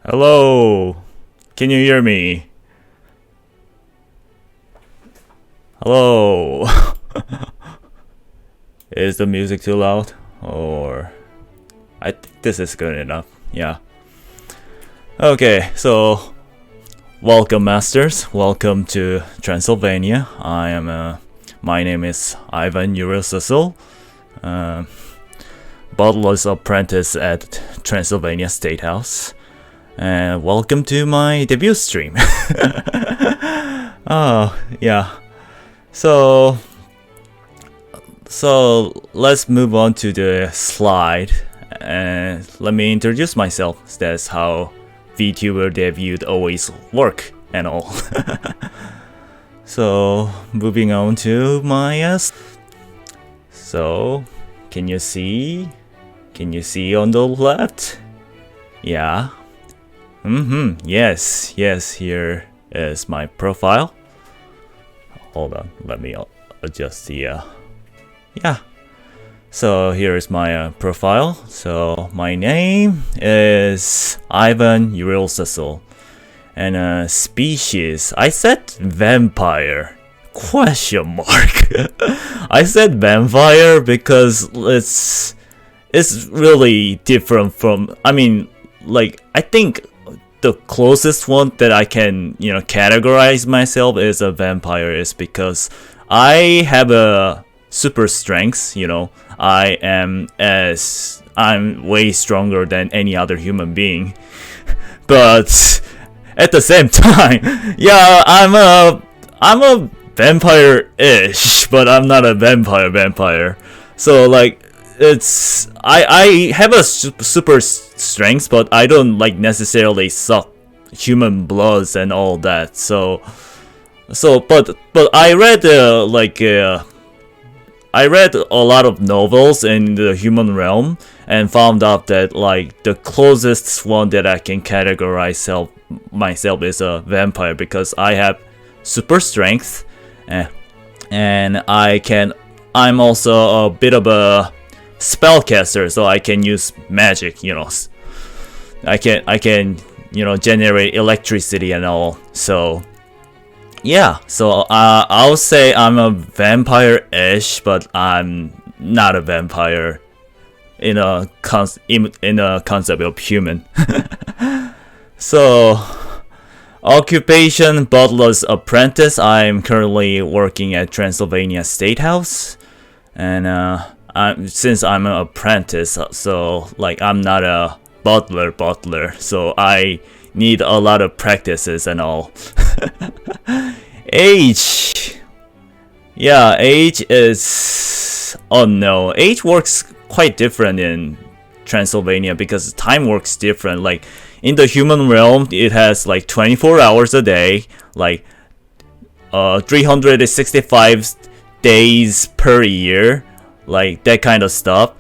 Hello, can you hear me? Hello. Is the music too loud? Or I think this is good enough. Yeah. Okay, so welcome masters. Welcome to Transylvania. My name is Ivan Yurilcecil. Butler's apprentice at Transylvania State House. And welcome to my debut stream. Oh, yeah. So let's move on to the slide. And let me introduce myself. That's how VTuber Debut always work and all. So moving on to my so can you see on the left? Yeah. Yes, here is my profile. Hold on, let me adjust the yeah. So here is my profile. So my name is Ivan Yurilcecil. And species, I said vampire. Question mark. I said vampire because it's really different from, I think the closest one that I can, categorize myself as a vampire is because I have a super strength, I'm way stronger than any other human being. But at the same time, yeah, I'm a vampire-ish, but I'm not a vampire. So I have a super strength, but I don't necessarily suck human bloods and all that. But I read I read a lot of novels in the human realm and found out that the closest one that I can categorize myself is a vampire because I have super strength and I'm also a bit of a spellcaster, so I can use magic, I can generate electricity and all. So yeah, so I'll say I'm a vampire-ish, but I'm not a vampire in a concept of human. So occupation, butler's apprentice. I'm currently working at Transylvania State House, and since I'm an apprentice, so I'm not a butler, so I need a lot of practices and all. Age, yeah, age is, oh no, age works quite different in Transylvania because time works different. In the human realm, it has 24 hours a day, 365 days per year, that kind of stuff.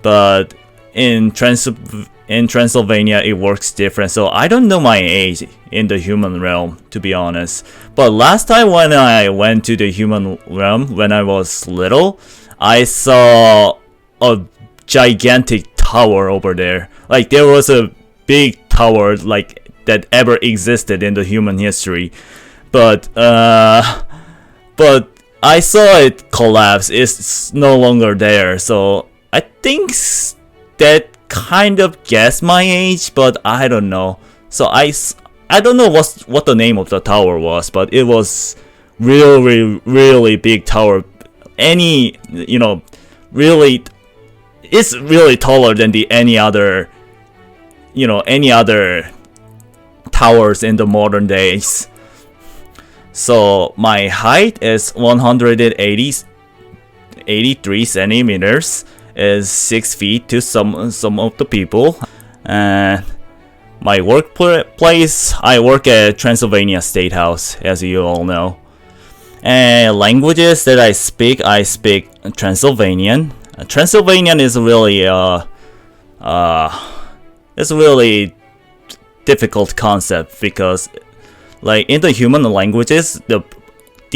But in Transylvania, it works different. So I don't know my age in the human realm, to be honest. But last time when I went to the human realm, when I was little, I saw a gigantic tower over there. There was a big tower that ever existed in the human history. But I saw it collapse. It's no longer there. So I think that kind of guessed my age, but I don't know. So I don't know what the name of the tower was, but it was really big tower. Really, it's really taller than any other towers in the modern days. So my height is 183 centimeters. Is 6 feet to some of the people. And my workplace, I work at Transylvania State House, as you all know. And languages that I speak Transylvanian. Transylvanian is really it's a really difficult concept because in the human languages, the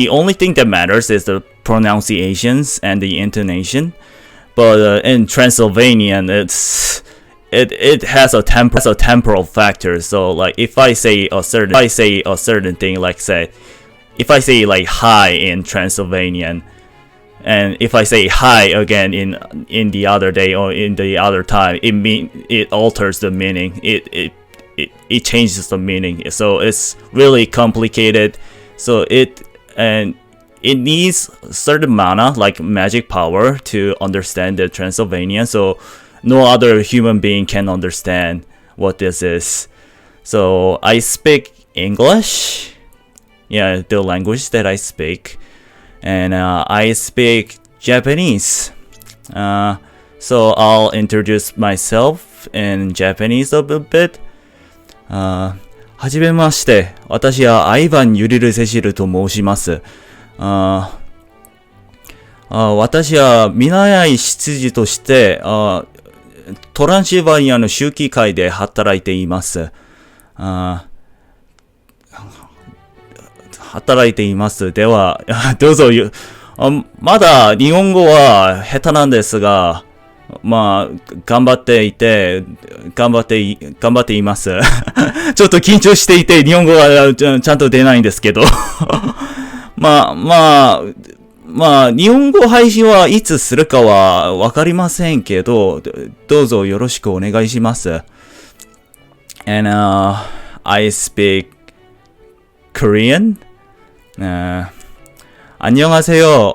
only thing that matters is the pronunciations and the intonation. But in Transylvanian, it has a temporal factor. So like if I say a certain thing, like say if I say like hi in Transylvanian, and if I say hi again in the other day or in the other time, it alters the meaning. It changes the meaning. So it's really complicated. So it needs certain mana, like magic power, to understand the Transylvanian. So no other human being can understand what this is. So I speak English. Yeah, the language that I speak. And I speak Japanese. So I'll introduce myself in Japanese a bit. はじめまして。私はアイヴァン・ユリルセシルと申します。私は見習い執事としてトランシルバニアの秋季会で働いています。では、どうぞまだ日本語は下手なんですが、まあ、頑張っています。ちょっと緊張していて、日本語はちゃんと出ないんですけど。まあ、日本語配信はいつするかはわかりませんけど、どうぞよろしくお願いします。And, I speak Korean. 안녕하세요.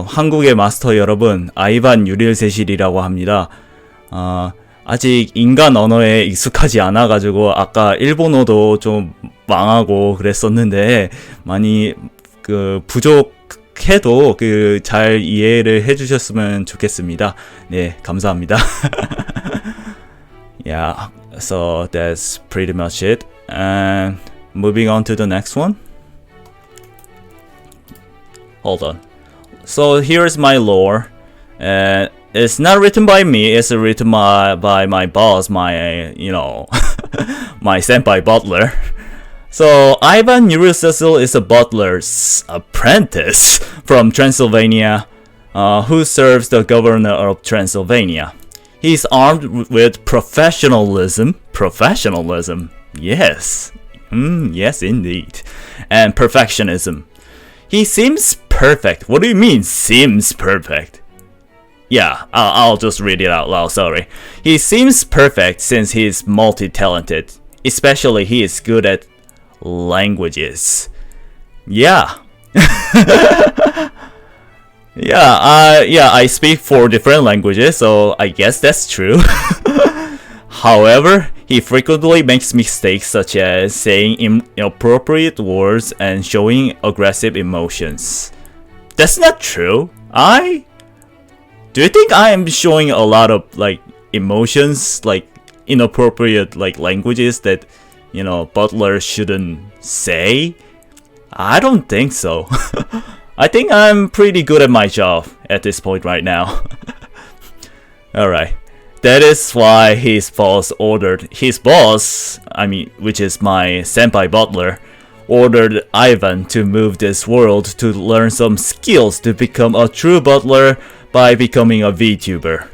한국의 마스터 여러분, 아이반 유릴세실이라고 합니다. 아직 인간 언어에 익숙하지 않아가지고 아까 일본어도 좀 망하고 그랬었는데 많이 부족해도 잘 이해를 해주셨으면 좋겠습니다. 네, 감사합니다. Yeah, so that's pretty much it. And moving on to the next one. Hold on. So here's my lore. It's not written by me. It's written by my boss, my my senpai butler. So Ivan Yurilcecil is a butler's apprentice from Transylvania, who serves the governor of Transylvania. He's armed with professionalism. Yes. Yes, indeed. And perfectionism. He seems perfect. What do you mean, seems perfect? Yeah, I'll just read it out loud, sorry. He seems perfect since he's multi-talented. Especially he is good at languages. Yeah. I speak 4 different languages, so I guess that's true. However, he frequently makes mistakes such as saying inappropriate words and showing aggressive emotions. That's not true. Do you think I am showing a lot of emotions, inappropriate languages that butlers shouldn't say? I don't think so. I think I'm pretty good at my job at this point right now. Alright. That is why his boss, which is my senpai butler, ordered Ivan to move this world to learn some skills to become a true butler by becoming a VTuber.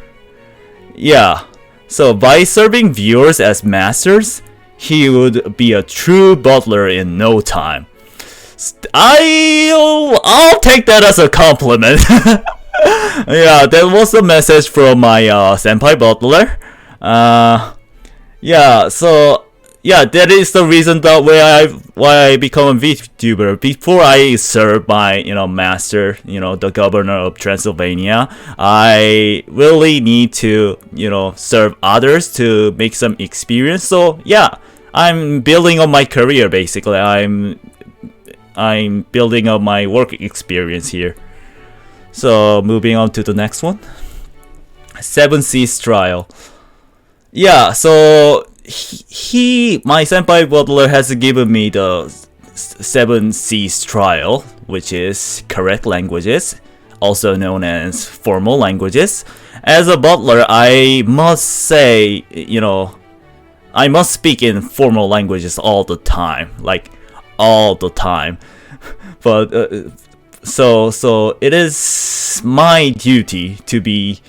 Yeah, so by serving viewers as masters, he would be a true butler in no time. I'll take that as a compliment. Yeah, that was the message from my senpai butler. That is the reason why I become a VTuber. Before I serve my master, the governor of Transylvania, I really need to serve others to make some experience. So yeah, I'm building on my career basically. I'm building on my work experience here. So moving on to the next one. 7 Seas Trial. Yeah, so my senpai butler has given me the 7 Seas Trial, which is correct languages, also known as formal languages. As a butler, I must say, I must speak in formal languages all the time, But so it is my duty to be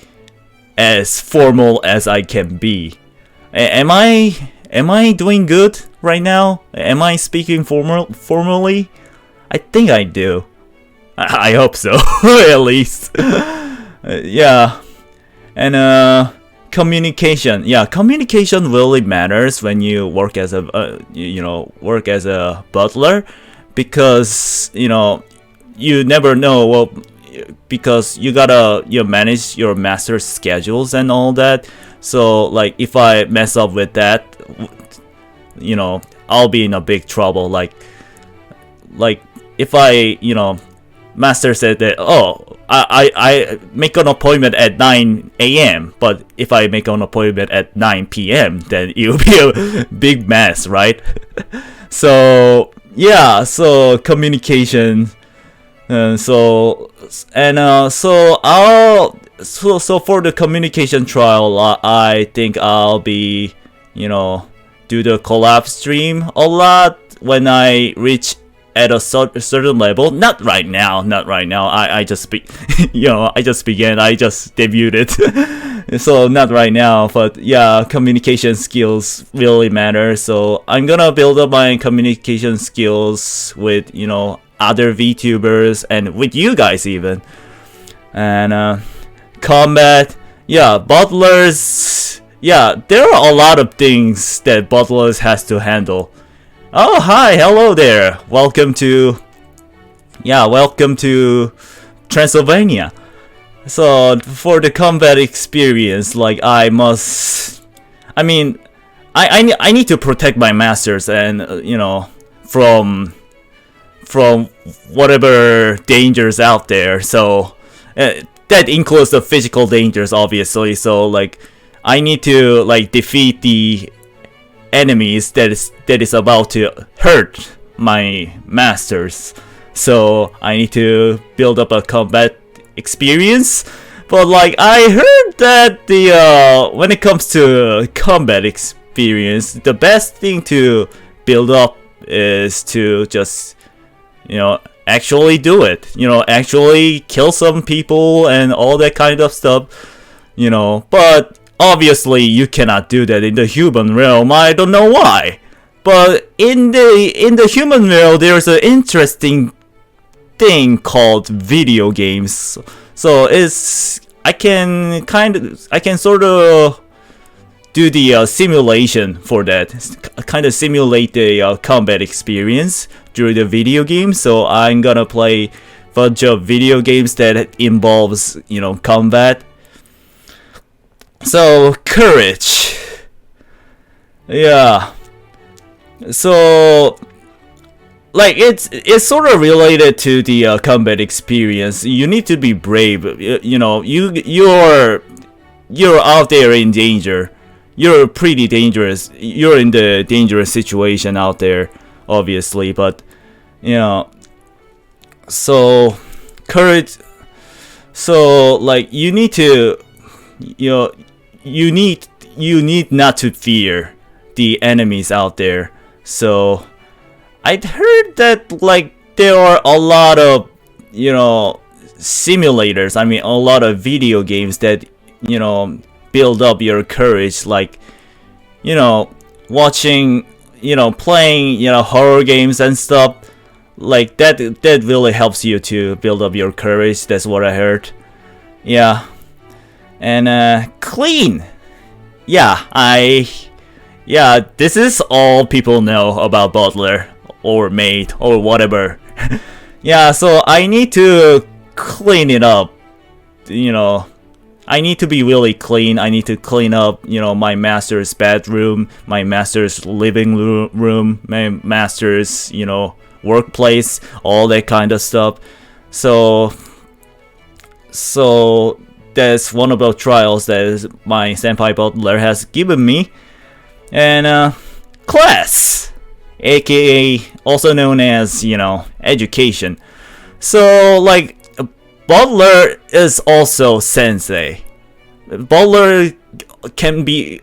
as formal as I can be. Am I doing good right now? Am I speaking formally? I think I do. I hope so, at least. Yeah. And communication. Yeah, communication really matters when you work as a work as a butler, because you never know. Well, because you gotta manage your master's schedules and all that. So like if I mess up with that, I'll be in a big trouble. Like if I master said that, oh, I make an appointment at 9 a.m. but if I make an appointment at 9 p.m. then it'll be a big mess, right? So yeah, so communication. So for the communication trial, I think I'll be do the collab stream a lot when I reach at a certain level. Not right now. I just I just began. I just debuted. So not right now. But yeah, communication skills really matter. So I'm gonna build up my communication skills with other VTubers and with you guys even. And combat. Yeah, butlers. Yeah, there are a lot of things that butlers has to handle. Oh, hi, hello there. Welcome to Transylvania. So for the combat experience, like I need to protect my masters and from whatever dangers out there. So that includes the physical dangers, obviously. So like I need to like defeat the enemies that is about to hurt my masters. So I need to build up a combat experience. But like I heard that the when it comes to combat experience, the best thing to build up is to just actually do it. Actually kill some people and all that kind of stuff. But obviously you cannot do that in the human realm. I don't know why. But in the human realm there's an interesting thing called video games. So I can sort of do the simulation for that. Kind of simulate the combat experience during the video game. So I'm gonna play a bunch of video games that involves combat. So courage. Yeah. So like it's sort of related to the combat experience. You need to be brave. You're out there in danger. You're pretty dangerous. You're in the dangerous situation out there, obviously. But so courage. So like you need to, you need not to fear the enemies out there. So I'd heard that like there are a lot of simulators. I mean a lot of video games that build up your courage, like watching playing horror games and stuff like that really helps you to build up your courage. That's what I heard. Yeah. And clean. Yeah, this is all people know about butler or maid or whatever. Yeah, so I need to clean it up. I need to be really clean. I need to clean up, my master's bedroom, my master's living room, my master's, workplace, all that kind of stuff. So that's one of the trials that my senpai butler has given me. And class, aka also known as education. So like butler is also sensei. Butler can be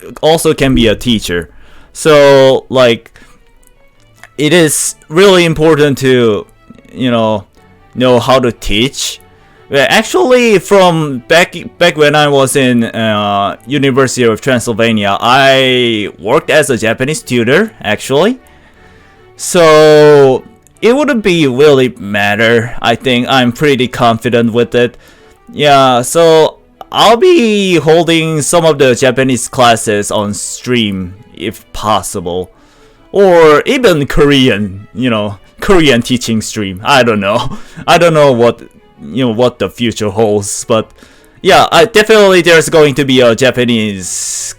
a teacher. So like it is really important to know how to teach, Well, actually, from back when I was in University of Transylvania, I worked as a Japanese tutor, actually. So it wouldn't be really matter. I think I'm pretty confident with it. Yeah, so I'll be holding some of the Japanese classes on stream if possible, or even Korean, Korean teaching stream. I don't know. I don't know what the future holds, but yeah, definitely there's going to be a Japanese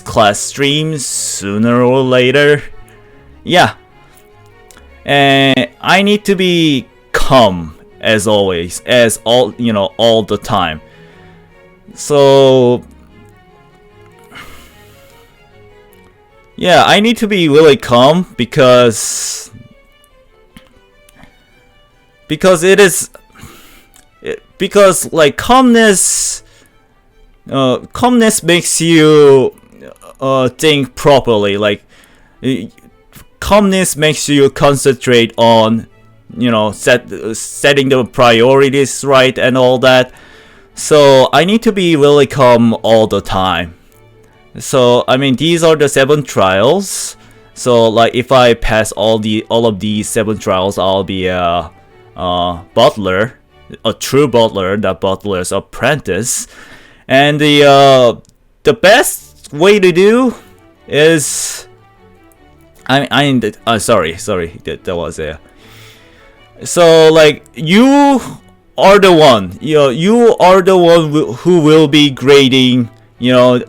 class stream sooner or later. Yeah, and I need to be calm as always, all the time. So yeah, I need to be really calm because like calmness makes you think properly. Like calmness makes you concentrate on setting the priorities right and all that. So I need to be really calm all the time. So I mean, these are the 7 trials. So like if I pass all of these 7 trials, I'll be a butler, a true butler, the butler's apprentice. And the best way to do is sorry, that was a. So like you are the one, you are the one who will be grading,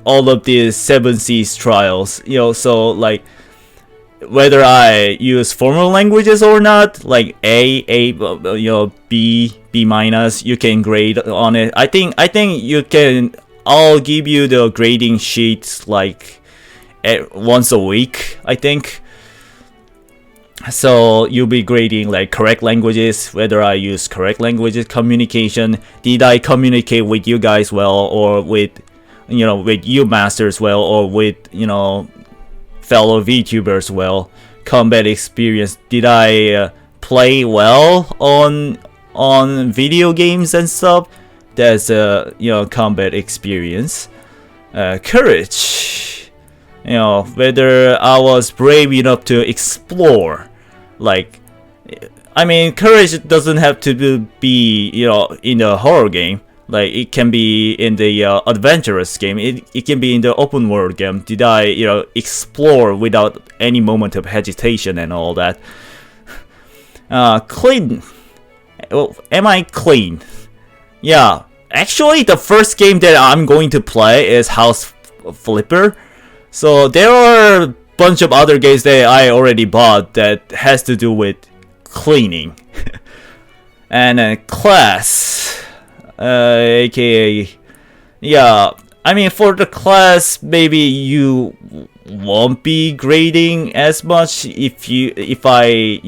all of these 7 C's trials, so like whether I use formal languages or not, like A, B minus, you can grade on it. I think you can. I'll give you the grading sheets like once a week, I think. So you'll be grading like correct languages, whether I use correct languages, communication, did I communicate with you guys well, or with you masters well, or with fellow VTubers well, combat experience, did I play well on video games and stuff. That's combat experience. Courage, whether I was brave enough to explore. Like, I mean, courage doesn't have to be in a horror game. Like, it can be in the adventurous game. It can be in the open world game. Did I explore without any moment of hesitation and all that? Clean. Well, am I clean? Yeah. Actually, the first game that I'm going to play is House Flipper. So there are a bunch of other games that I already bought that has to do with cleaning. And then class, aka, yeah, I mean, for the class, maybe you won't be grading as much if I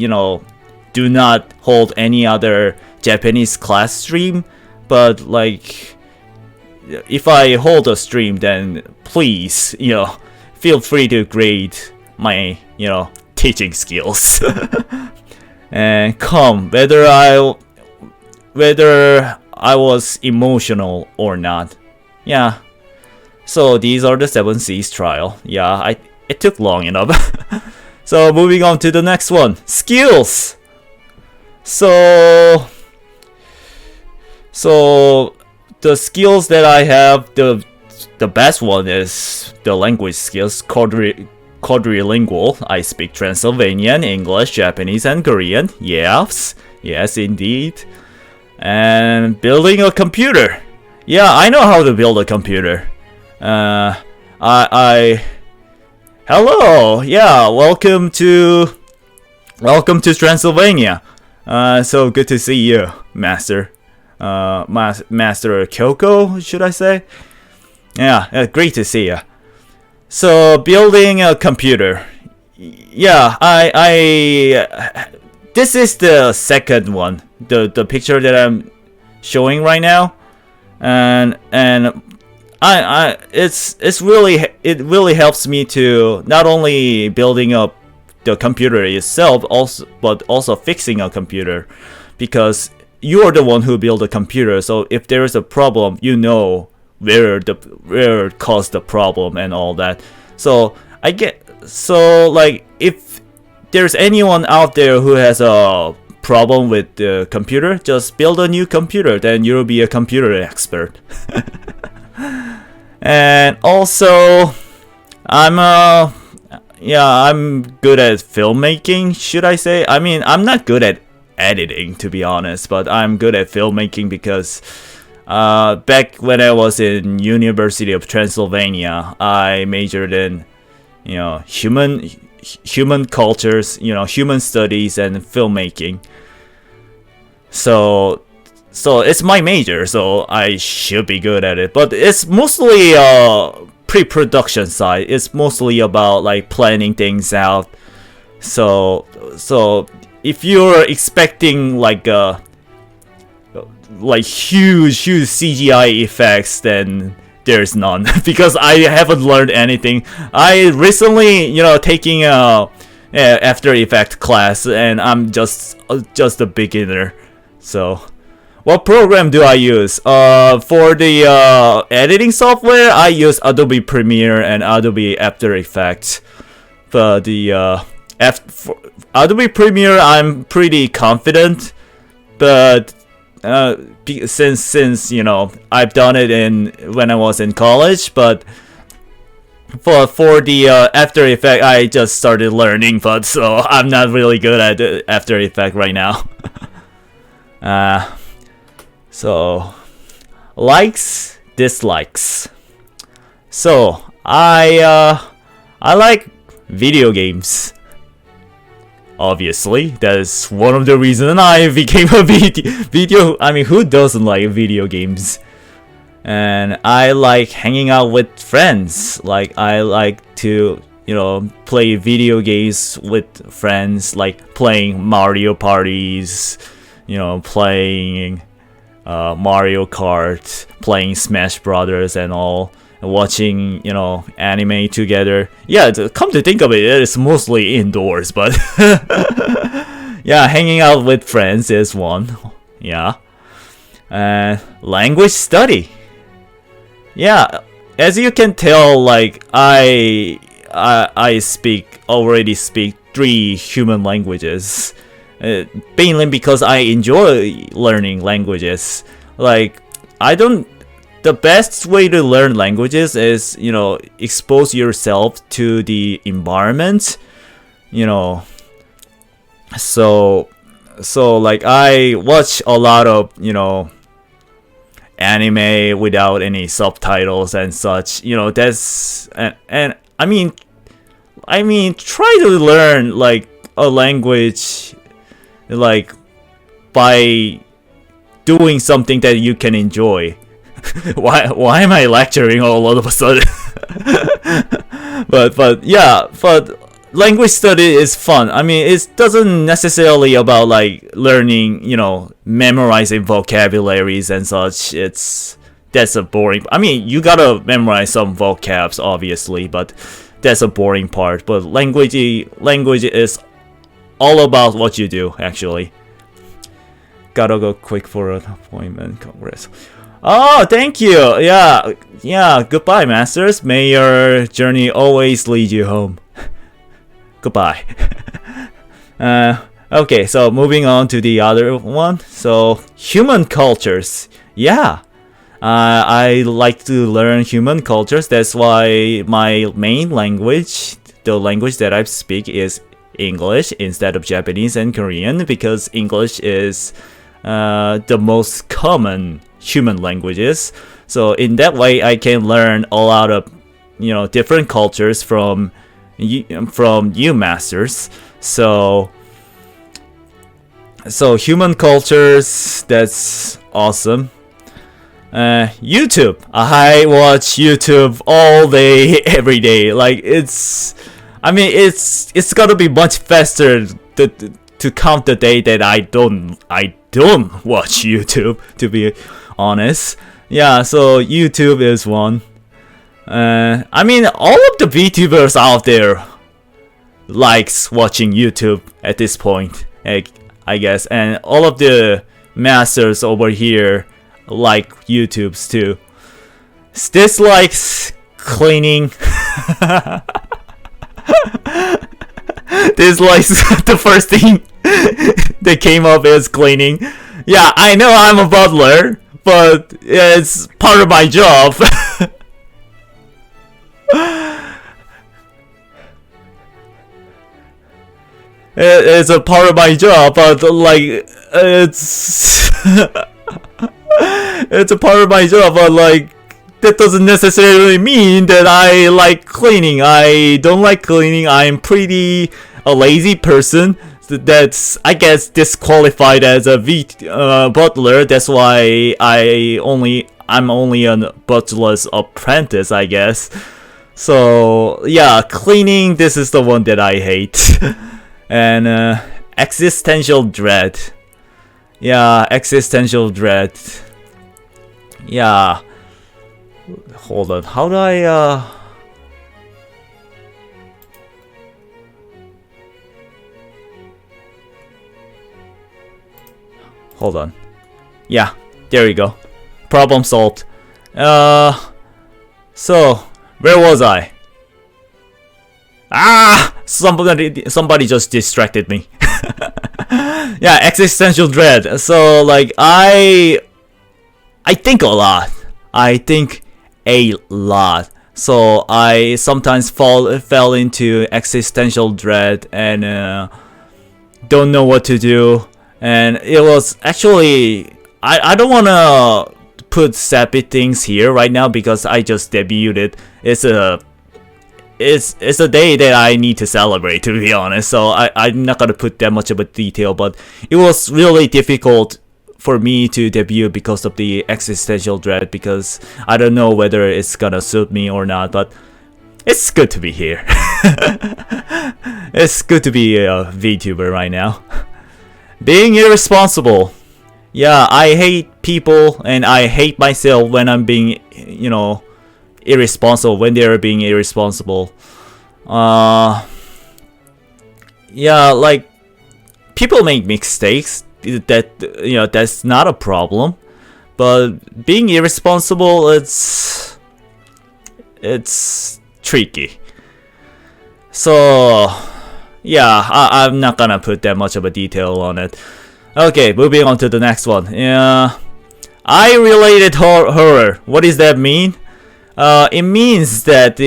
do not hold any other Japanese class stream. But like, if I hold a stream, then please, feel free to grade my, teaching skills. And calm, whether I was emotional or not. Yeah. So these are the 7 C's trial. Yeah, it took long enough. So moving on to the next one, skills. So the skills that I have, the best one is the language skills, quadrilingual. I speak Transylvanian, English, Japanese, and Korean. Yes, indeed. And building a computer. Yeah, I know how to build a computer. Hello. Yeah, welcome to Transylvania. So good to see you, Master. Master Kyoko, should I say? Yeah, great to see you. So building a computer. Yeah, this is the second one, the picture that I'm showing right now, and it really helps me to not only building up the computer itself, but also fixing a computer, because you're the one who built the computer, so if there is a problem, you know where it caused the problem and all that. So like if there's anyone out there who has a problem with the computer, just build a new computer, then you'll be a computer expert. And also, I'm good at filmmaking, should I say? I mean, I'm not good at editing, to be honest, but I'm good at filmmaking because back when I was in University of Transylvania, I majored in human cultures, human studies and filmmaking. So it's my major, so I should be good at it. But it's mostly pre-production side. It's mostly about like planning things out. So if you're expecting like huge CGI effects, then there's none. Because I haven't learned anything. I recently taking a After Effects class, and I'm just a beginner. So what program do I use? For the editing software, I use Adobe Premiere and Adobe After Effects. But the for Adobe Premiere, I'm pretty confident. But since I've done it when I was in college, but for the After Effects, I just started learning, but so I'm not really good at After Effects right now. So likes, dislikes. So I like video games. Obviously, that's one of the reasons I became a video. I mean, who doesn't like video games? And I like hanging out with friends. Like I like to play video games with friends, like playing Mario parties, playing Mario Kart, playing Smash Brothers and all, watching anime together. Yeah, come to think of it, it's mostly indoors, but yeah, hanging out with friends is one. Yeah. Language study. Yeah, as you can tell, like I already speak 3 human languages. Mainly because I enjoy learning languages. Like the best way to learn languages is expose yourself to the environment. So like I watch a lot of anime without any subtitles and such. That's and I mean try to learn like a language like by doing something that you can enjoy. why am I lecturing all of a sudden? but yeah, but language study is fun. I mean, it doesn't necessarily about like learning, memorizing vocabularies and such. That's a boring. I mean, you gotta memorize some vocabs, obviously, but that's a boring part. But language is all about what you do, actually. Gotta go quick for an appointment, Congress. Oh, thank you. Yeah. Goodbye, masters. May your journey always lead you home. Goodbye. Okay, so moving on to the other one. So human cultures. Yeah. I like to learn human cultures. That's why my main language, the language that I speak, is English instead of Japanese and Korean, because English is the most common human languages. So in that way, I can learn a lot of different cultures from you masters. So human cultures, that's awesome. YouTube. I watch YouTube all day, every day. Like it's gonna be much faster to count the day that I don't watch YouTube, to be honest. Yeah, so YouTube is one. I mean, all of the VTubers out there likes watching YouTube at this point, I guess, and all of the masters over here like YouTube's too. Dislikes cleaning. Dislikes the first thing that came up is cleaning. Yeah, I know I'm a butler, but it's part of my job. It's a part of my job, but like it's it's a part of my job, but like that doesn't necessarily mean that I like cleaning. I don't like cleaning. I'm pretty a lazy person. That's, I guess, disqualified as a butler. That's why I'm only a butler's apprentice, I guess. So yeah, cleaning. This is the one that I hate. And existential dread. Yeah, existential dread. Yeah. Hold on. How do I Hold on. Yeah, there we go. Problem solved. So where was I? Ah! Somebody just distracted me. Yeah, existential dread. So like I think a lot. I think a lot. So I sometimes fell into existential dread and don't know what to do. And it was actually I don't wanna put sappy things here right now because I just debuted. It's a day that I need to celebrate, to be honest. So I'm not gonna put that much of a detail, but it was really difficult for me to debut because of the existential dread, because I don't know whether it's gonna suit me or not, but it's good to be here. It's good to be a VTuber right now. Being irresponsible. Yeah, I hate people and I hate myself when I'm being, irresponsible, when they're being irresponsible. Yeah, like people make mistakes. That's not a problem, but being irresponsible, it's tricky. So yeah, I'm not gonna put that much of a detail on it. Okay, moving on to the next one. Yeah, I-related horror. What does that mean? It means that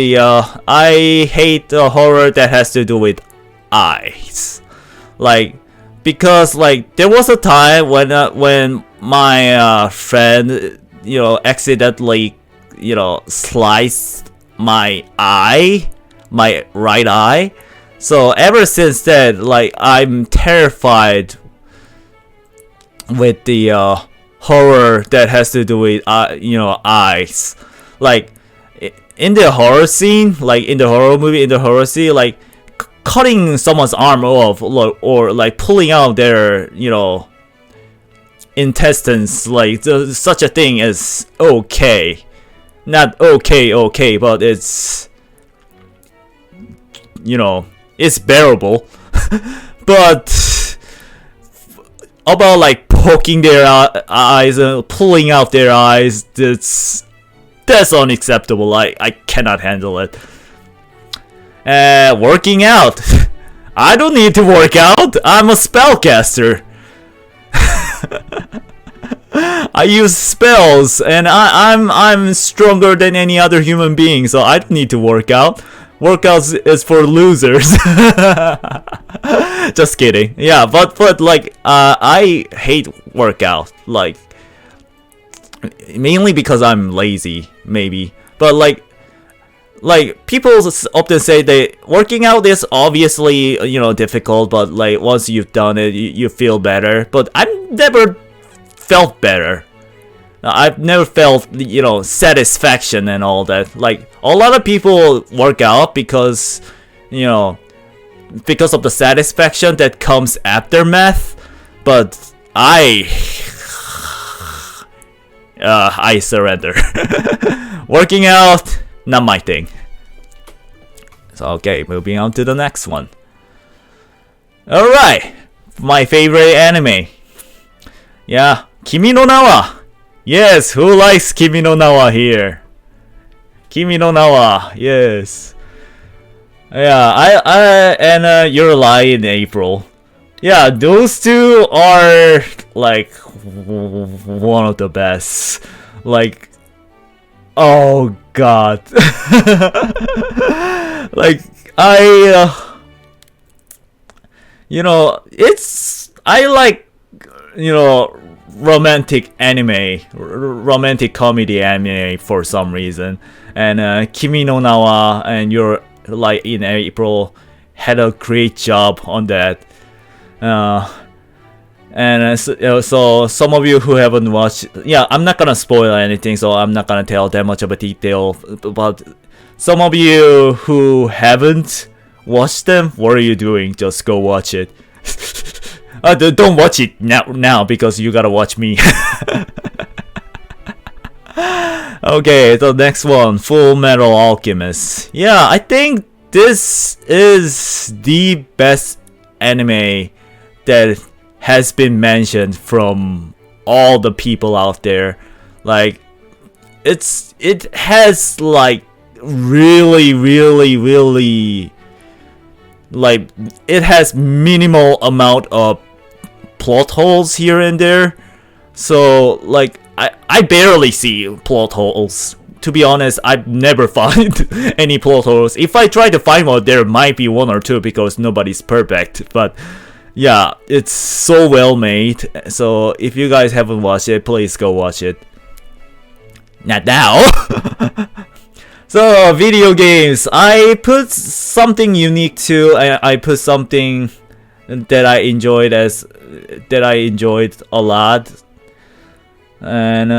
I hate the horror that has to do with eyes. Like, because like there was a time when my friend accidentally sliced my eye, my right eye. So ever since then, like I'm terrified with the horror that has to do with eyes. Like in the horror scene, like in the horror movie, in the horror scene, like cutting someone's arm off or like pulling out their intestines, like such a thing is okay. Not okay, but it's it's bearable. But about like poking their eyes and pulling out their eyes, that's unacceptable. I cannot handle it. Working out. I don't need to work out. I'm a spellcaster. I use spells, and I'm stronger than any other human being, so I don't need to work out. Workouts is for losers. Just kidding. Yeah, but like I hate workout, like mainly because I'm lazy, maybe. But like people often say that working out is obviously difficult, but like once you've done it, you feel better. But I've never felt better. I've never felt satisfaction and all that. Like a lot of people work out because because of the satisfaction that comes after math, but I surrender. Working out, not my thing. So okay, moving on to the next one. Alright, my favorite anime. Yeah, Kimi no Nawa. Yes, who likes Kimi no Nawa here? Kimi no Nawa. Yes. Yeah, and Your Lie in April. Yeah, those two are like one of the best. Like, oh god. Like I like, romantic anime, romantic comedy anime for some reason. And Kimi no Nawa and Your Lie in April had a great job on that. So some of you who haven't watched, yeah, I'm not gonna spoil anything, so I'm not gonna tell that much of a detail. But some of you who haven't watched them, what are you doing? Just go watch it. Don't watch it now because you gotta watch me. Okay, the next one, Full Metal Alchemist. Yeah, I think this is the best anime that has been mentioned from all the people out there. Like, it has like really, like, it has minimal amount of plot holes here and there. So like I barely see plot holes. To be honest, I've never found any plot holes. If I try to find one, there might be one or two because nobody's perfect. But yeah, it's so well made. So if you guys haven't watched it, please go watch it. Not now. So video games, I put something unique too. I put something that I enjoyed a lot. And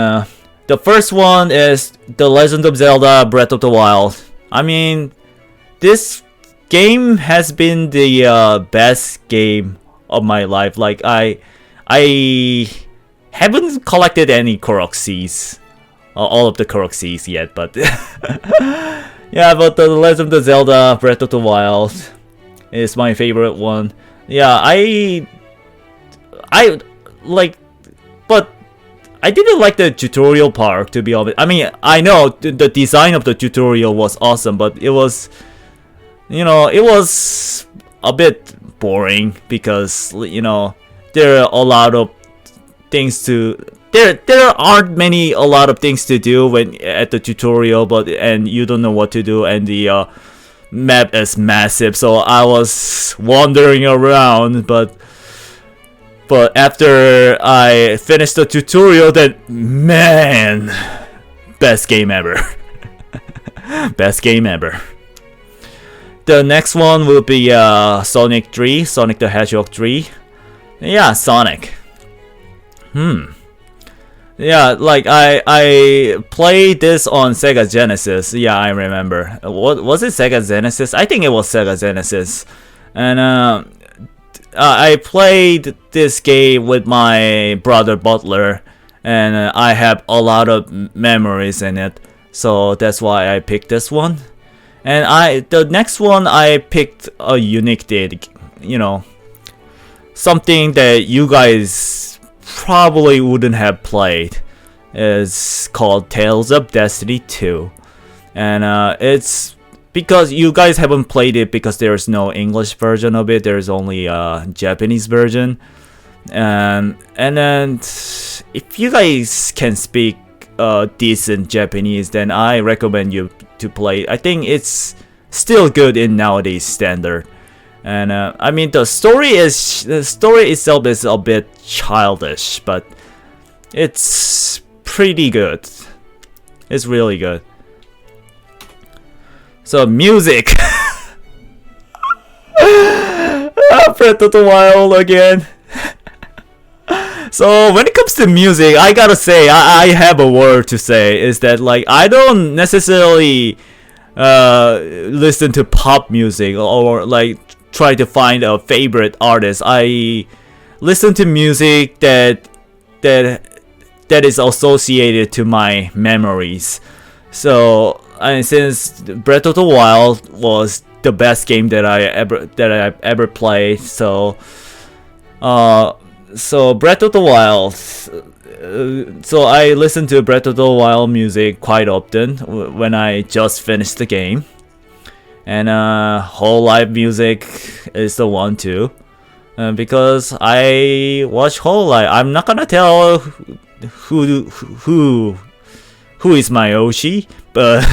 the first one is The Legend of Zelda Breath of the Wild. I mean, this game has been the best game of my life. Like, I haven't collected any Korok Seeds, all of the Korok Seeds yet, but yeah, but The Legend of Zelda Breath of the Wild is my favorite one. Yeah, I like, but I didn't like the tutorial part, to be honest. I mean, I know the design of the tutorial was awesome, but it was, it was a bit boring because, there are a lot of things to, there aren't a lot of things to do when at the tutorial, and you don't know what to do, and the map is massive, so I was wandering around, but after I finished the tutorial, then, man, best game ever. Best game ever. The next one will be Sonic the Hedgehog 3. Yeah, Sonic. Yeah, like I played this on Sega Genesis. Yeah, I remember. What was it? Sega Genesis? I think it was Sega Genesis. And I played this game with my brother Butler, and I have a lot of memories in it, so that's why I picked this one. And the next one I picked a unique date, something that you guys probably wouldn't have played. Is called Tales of Destiny 2, and it's because you guys haven't played it because there's no English version of it. There's only a Japanese version, and then if you guys can speak decent Japanese, then I recommend you to play it. I think it's still good in nowadays standard, and I mean the story itself is a bit childish, but it's pretty good. It's really good. So music. Breath of the Wild again. So when it comes to music, I gotta say, I have a word to say, is that like I don't necessarily listen to pop music or like try to find a favorite artist. I listen to music that is associated to my memories. So since Breath of the Wild was the best game that I've ever played, so So Breath of the Wild. So I listen to Breath of the Wild music quite often when I just finished the game, and whole live music is the one too, because I watch whole live. I'm not gonna tell who is my Oshi, but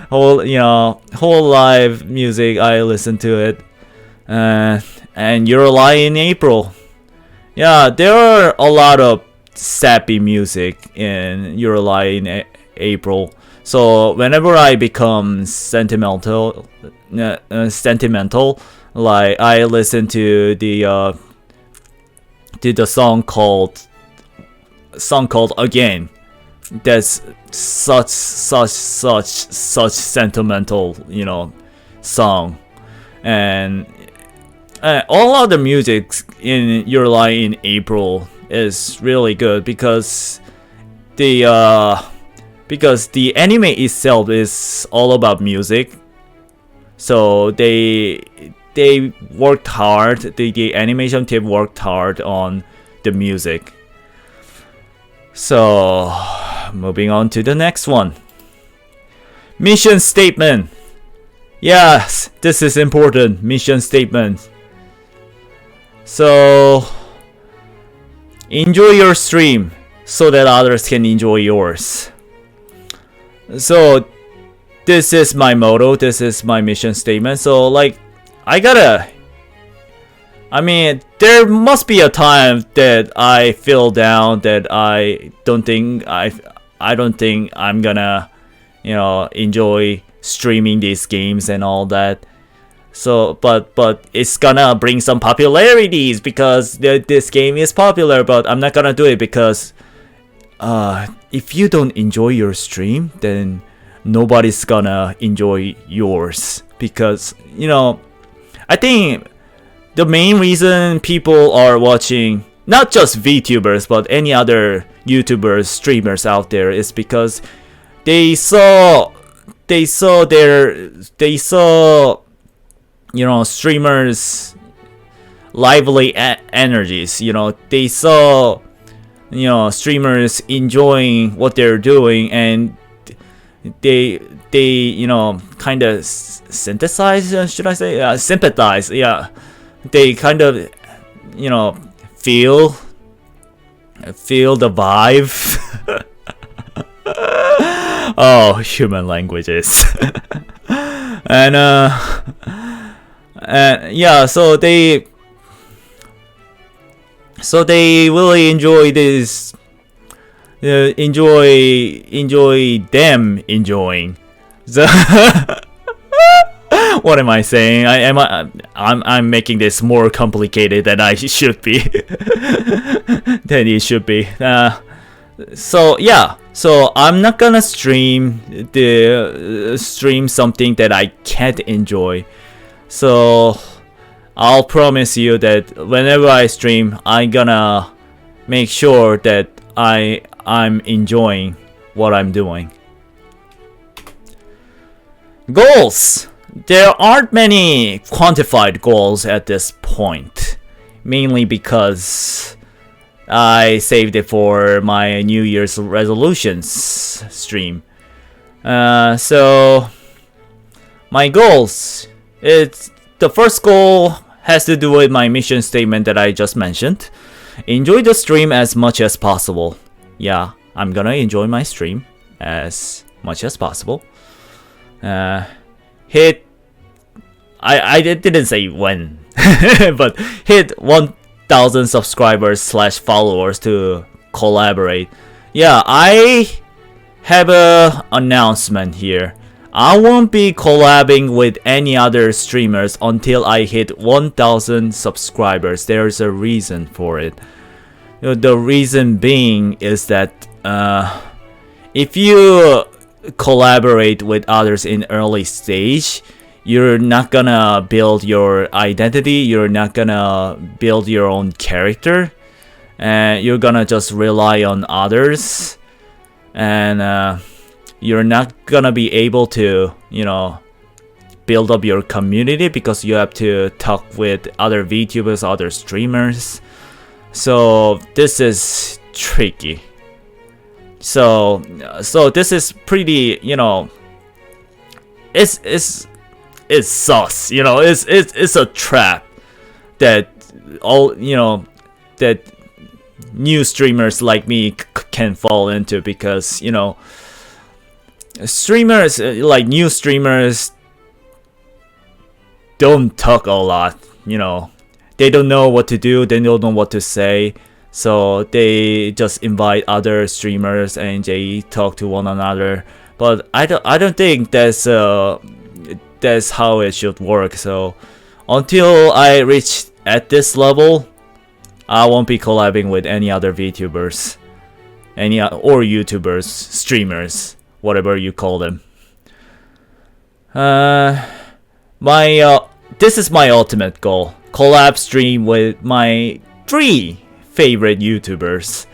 whole live music I listen to it, and Yurilcecil in April. Yeah, there are a lot of sappy music in Yurilcecil in April. So whenever I become sentimental, like I listen to the song called Again. That's such sentimental, song, and all of the music in Yurilcecil in April is really good because the anime itself is all about music. So they worked hard. The animation team worked hard on the music. So moving on to the next one. Mission statement. Yes, this is important. Mission statement. So enjoy your stream so that others can enjoy yours. So this is my motto, this is my mission statement. So like there must be a time that I feel down, that I don't think I'm gonna enjoy streaming these games and all that. So, but it's gonna bring some popularities because this game is popular. But I'm not gonna do it because if you don't enjoy your stream, then nobody's gonna enjoy yours. Because I think the main reason people are watching not just VTubers but any other YouTubers, streamers out there is because they saw streamers' lively energies. They saw streamers enjoying what they're doing, and they kind of synthesize, should I say, sympathize. Yeah, they kind of feel the vibe. Oh, human languages. And yeah, so they really enjoy this. Enjoy them enjoying. So what am I saying? I'm making this more complicated than I should be. Than it should be. So yeah. So I'm not gonna stream something that I can't enjoy. So I'll promise you that whenever I stream, I'm gonna make sure that I'm enjoying what I'm doing. Goals. There aren't many quantified goals at this point, mainly because I saved it for my New Year's resolutions stream. So my goals. The first goal has to do with my mission statement that I just mentioned. Enjoy the stream as much as possible. Yeah, I'm gonna enjoy my stream as much as possible. Hit. I didn't say when, but hit 1,000 subscribers / followers to collaborate. Yeah, I have a announcement here. I won't be collabing with any other streamers until I hit 1,000 subscribers. There's a reason for it. The reason being is that if you collaborate with others in early stage, you're not gonna build your identity, you're not gonna build your own character, and you're gonna just rely on others, and you're not gonna be able to build up your community because you have to talk with other VTubers, other streamers. So this is tricky. So this is pretty, you know, it's sus, you know, it's a trap that all, you know, that new streamers like me can fall into, because, you know, streamers, like new streamers, don't talk a lot, you know. They don't know what to do, they don't know what to say, so they just invite other streamers and they talk to one another. But I don't think that's how it should work. So until I reach at this level, I won't be collabing with any other VTubers, or YouTubers, streamers, whatever you call them. This is my ultimate goal: collab stream with my 3 favorite YouTubers.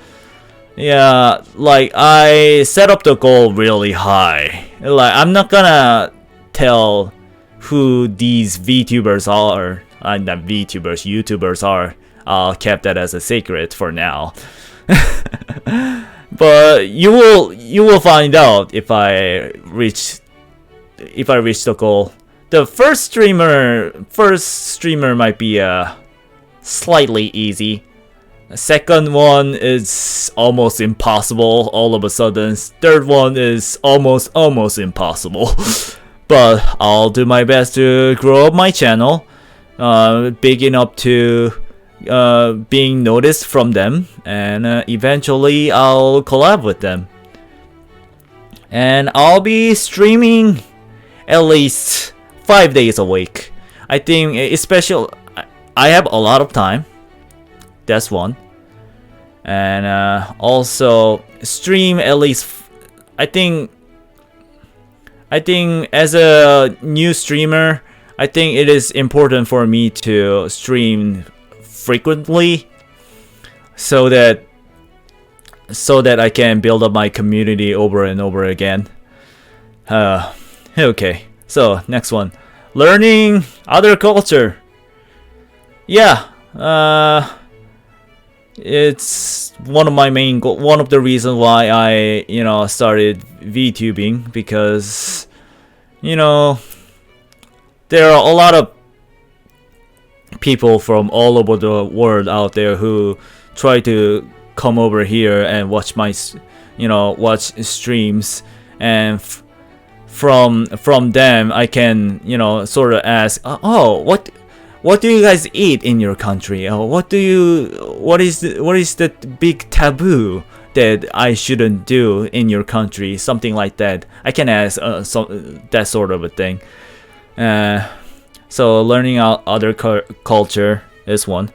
Yeah, like I set up the goal really high. Like I'm not gonna tell who these VTubers are, not VTubers, YouTubers are. I'll keep that as a secret for now. But you will find out if I reach the goal. The first streamer might be slightly easy. The second one is almost impossible all of a sudden. Third one is almost impossible. But I'll do my best to grow up my channel, big enough to being noticed from them, and eventually I'll collab with them. And I'll be streaming at least 5 days a week. I think, especially, I have a lot of time. That's one. And also stream at least. I think as a new streamer, I think it is important for me to stream frequently, so that I can build up my community over and over again. Okay, so next one, learning other culture. Yeah, it's one of my main one of the reasons why I, you know, started VTubing, because, you know, there are a lot of people from all over the world out there who try to come over here and watch my, you know, watch streams, and from them I can, you know, sort of ask, oh, what do you guys eat in your country? What is the big taboo that I shouldn't do in your country? Something like that. I can ask that sort of a thing. So learning other culture is one,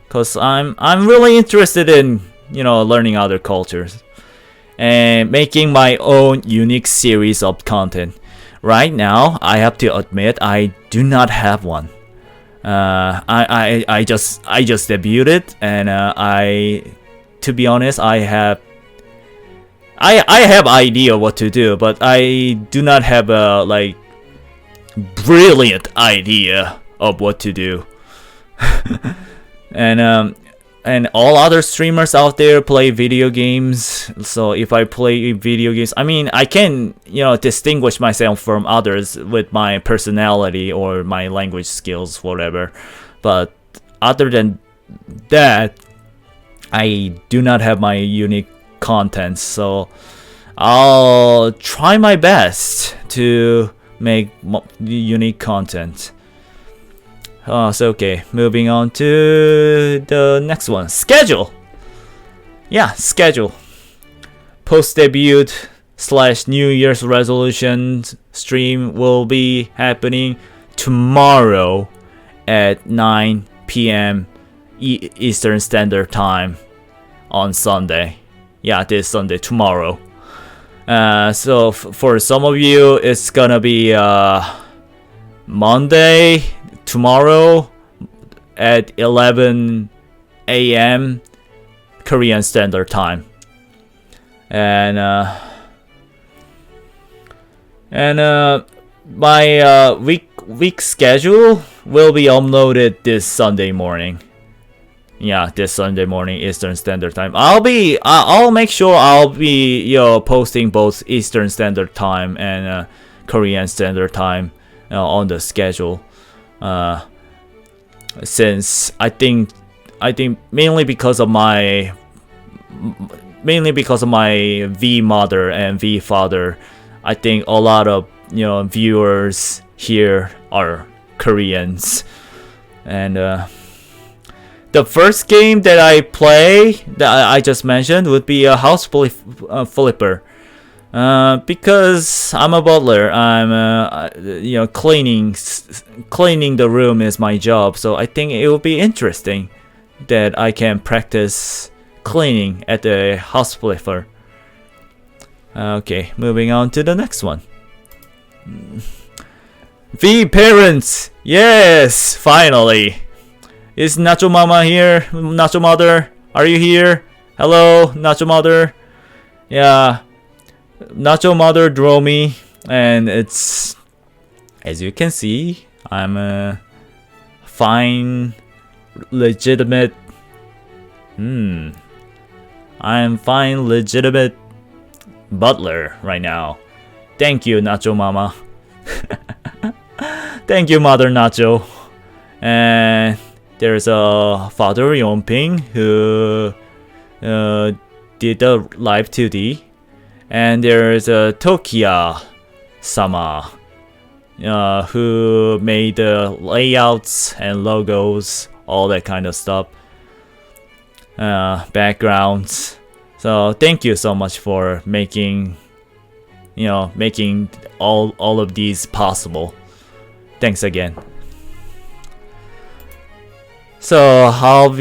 cause I'm really interested in, you know, learning other cultures and making my own unique series of content. Right now, I have to admit I do not have one. I just debuted, and to be honest, I have idea what to do, but I do not have a like brilliant idea of what to do. And all other streamers out there play video games, so if I play video games, I mean, I can, you know, distinguish myself from others with my personality or my language skills, whatever. But other than that, I do not have my unique content, so I'll try my best to make unique content. So okay, moving on to the next one. Schedule. Yeah, schedule. Post debut / New Year's resolution stream will be happening tomorrow at 9 p.m. Eastern Standard Time on Sunday. Yeah, this Sunday, tomorrow. So for some of you, it's gonna be Monday, tomorrow at 11 a.m. Korean Standard Time. And my week schedule will be uploaded this Sunday morning. Yeah, this Sunday morning Eastern Standard Time. I'll make sure I'll be posting both Eastern Standard Time and Korean Standard Time on the schedule. Since I think mainly because of my V mother and V father, I think a lot of viewers here are Koreans, and the first game that I play that I just mentioned would be a house flipper. Because I'm a butler, I'm cleaning the room is my job. So I think it would be interesting that I can practice cleaning at the house flipper. Okay, moving on to the next one. V parents, yes, finally. Is Nacho Mama here? Nacho Mother, are you here? Hello, Nacho Mother. Yeah, Nacho Mother drew me, and it's, as you can see, I'm a fine, legitimate. I'm fine, legitimate butler right now. Thank you, Nacho Mama. Thank you, Mother Nacho. And there's a Father Yongping who did the live 2D, and there's a Tokia Sama who made the layouts and logos, all that kind of stuff, backgrounds. So thank you so much for making all of these possible. Thanks again. So I'll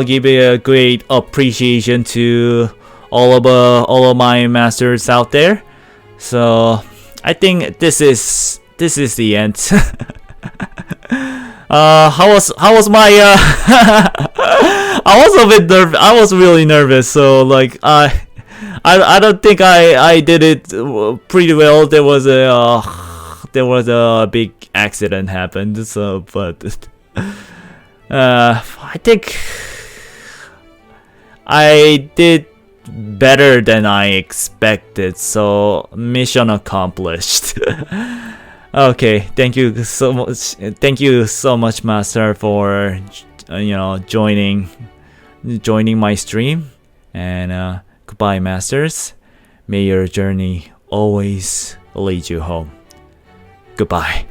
give a great appreciation to all of my masters out there. So I think this is the end. How was my I was a bit nervous. I was really nervous. So like I don't think I did it pretty well. There was a big accident happened. So but. I think I did better than I expected, so mission accomplished. Okay, thank you so much, Master, for joining my stream, and goodbye, Masters. May your journey always lead you home. Goodbye.